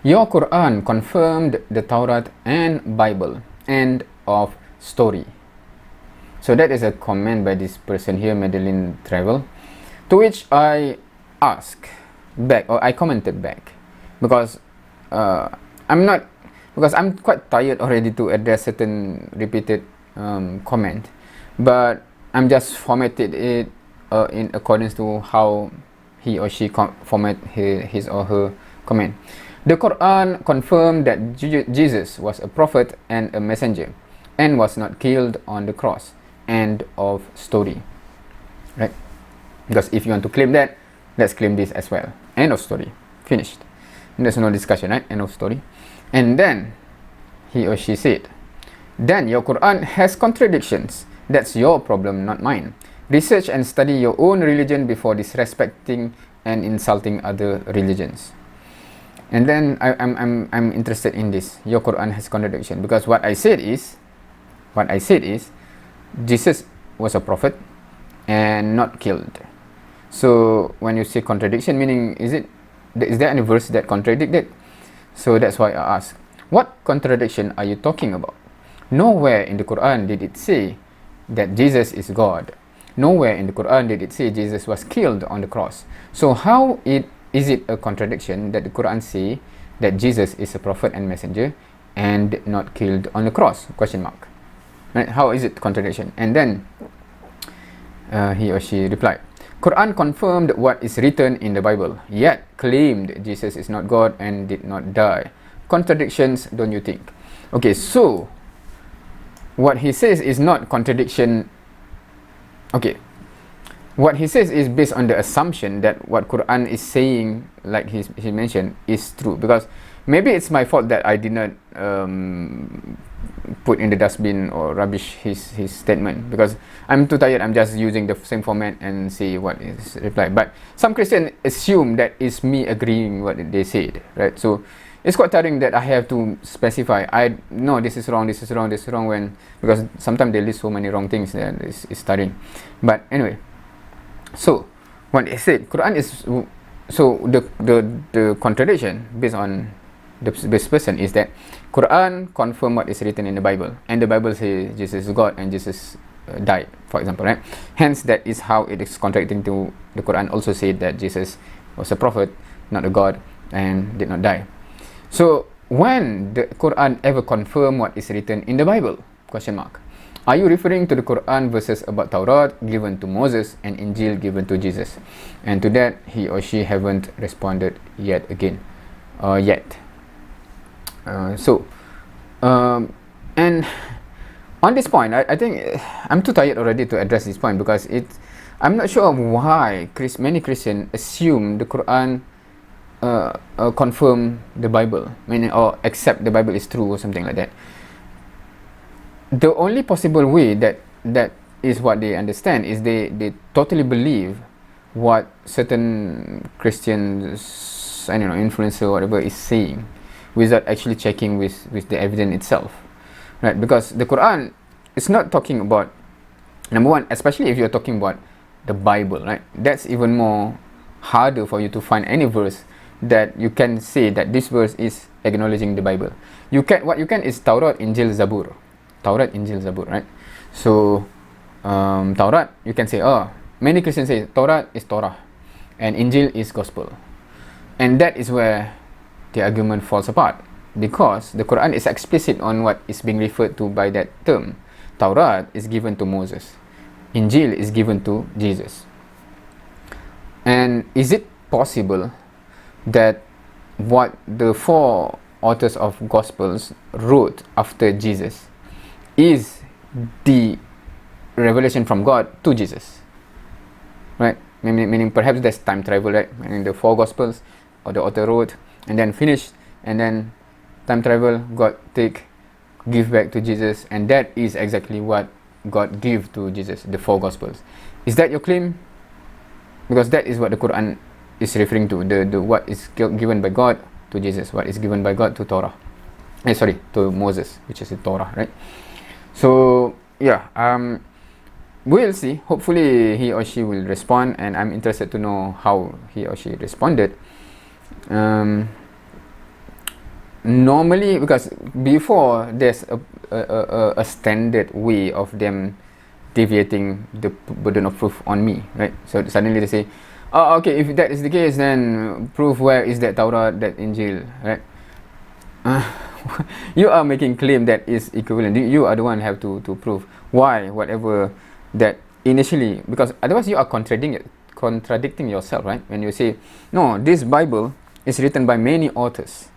Your Quran confirmed the Taurat and Bible. End of story. So that is a comment by this person here, Madeline Travel, to which I asked back, or I commented back, because I'm quite tired already to address certain repeated comment, but I'm just formatted it in accordance to how he or she format his or her comment. The Quran confirmed that Jesus was a prophet and a messenger, and was not killed on the cross. End of story. Right? Because if you want to claim that, let's claim this as well. End of story. Finished. There's no discussion, right? End of story. And then he or she said, then your Quran has contradictions. That's your problem, not mine. Research and study your own religion before disrespecting and insulting other religions. And then I'm interested in this. Your Quran has contradiction, because what I said is Jesus was a prophet and not killed. So when you say contradiction, meaning is there any verse that contradicted? So that's why I ask, what contradiction are you talking about? Nowhere in the Quran did it say that Jesus is God. Nowhere in the Quran did it say Jesus was killed on the cross. So how is it a contradiction that the Quran say that Jesus is a prophet and messenger and not killed on the cross? Question mark. Right? How is it contradiction? And then he or she replied, Quran confirmed what is written in the Bible, yet claimed Jesus is not God and did not die. Contradictions, don't you think? Okay, so what he says is not contradiction. Okay, what he says is based on the assumption that what Quran is saying, like he mentioned, is true. Because maybe it's my fault that I did not put in the dustbin or rubbish his statement, because I'm too tired. I'm just using the same format and see what is replied. But some Christians assume that it's me agreeing what they said, right? So it's quite tiring that I have to specify. No, this is wrong, this is wrong, this is wrong, because sometimes they list so many wrong things that it's tiring. But anyway, so what they said, Quran is, so the contradiction based on this person is that Quran confirm what is written in the Bible, and the Bible says Jesus is God and Jesus died, for example, right? Hence, that is how it is contradicting to the Quran also said that Jesus was a prophet, not a God, and did not die. So when the Quran ever confirm what is written in the Bible? Question mark. Are you referring to the Quran verses about Taurat given to Moses and Injil given to Jesus? And to that, he or she haven't responded yet. And on this point, I think I'm too tired already to address this point, because I'm not sure why many Christians assume the Quran confirm the Bible, meaning, or accept the Bible is true or something like that. The only possible way that is what they understand is they totally believe what certain Christians, I don't know, influencer or whatever is saying, without actually checking with the evidence itself, right? Because the Quran is not talking about, number one, especially if you're talking about the Bible, right? That's even more harder for you to find any verse that you can say that this verse is acknowledging the Bible. What you can is Taurat, Injil, Zabur. Taurat, Injil, Zabur, right? So Taurat, you can say, many Christians say Taurat is Torah and Injil is Gospel, and that is where the argument falls apart, because the Quran is explicit on what is being referred to by that term. Taurat is given to Moses, Injil is given to Jesus. And is it possible that what the four authors of Gospels wrote after Jesus is the revelation from God to Jesus, right? Meaning perhaps there's time travel, right? Meaning the four Gospels, or the author wrote and then finished, and then time travel, God give back to Jesus, and that is exactly what God gave to Jesus, the four Gospels. Is that your claim? Because that is what the Quran is referring to, the what is given by God to Jesus, what is given by God to to Moses, which is the Torah, right? So yeah, we'll see. Hopefully he or she will respond, and I'm interested to know how he or she responded. normally, because before there's a standard way of them deviating the burden of proof on me, right? So suddenly they say, oh, okay, if that is the case, then prove where is that Taurat, that Injil, right? You are making claim that is equivalent. You are the one have to prove why whatever that initially, because otherwise you are contradicting yourself, right? When you say, no, this Bible is written by many authors,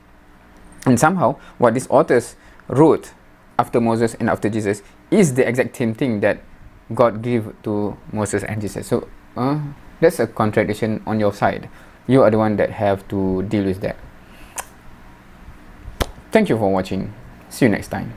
and somehow what these authors wrote after Moses and after Jesus is the exact same thing that God gave to Moses and Jesus. So that's a contradiction on your side. You are the one that have to deal with that. Thank you for watching. See you next time.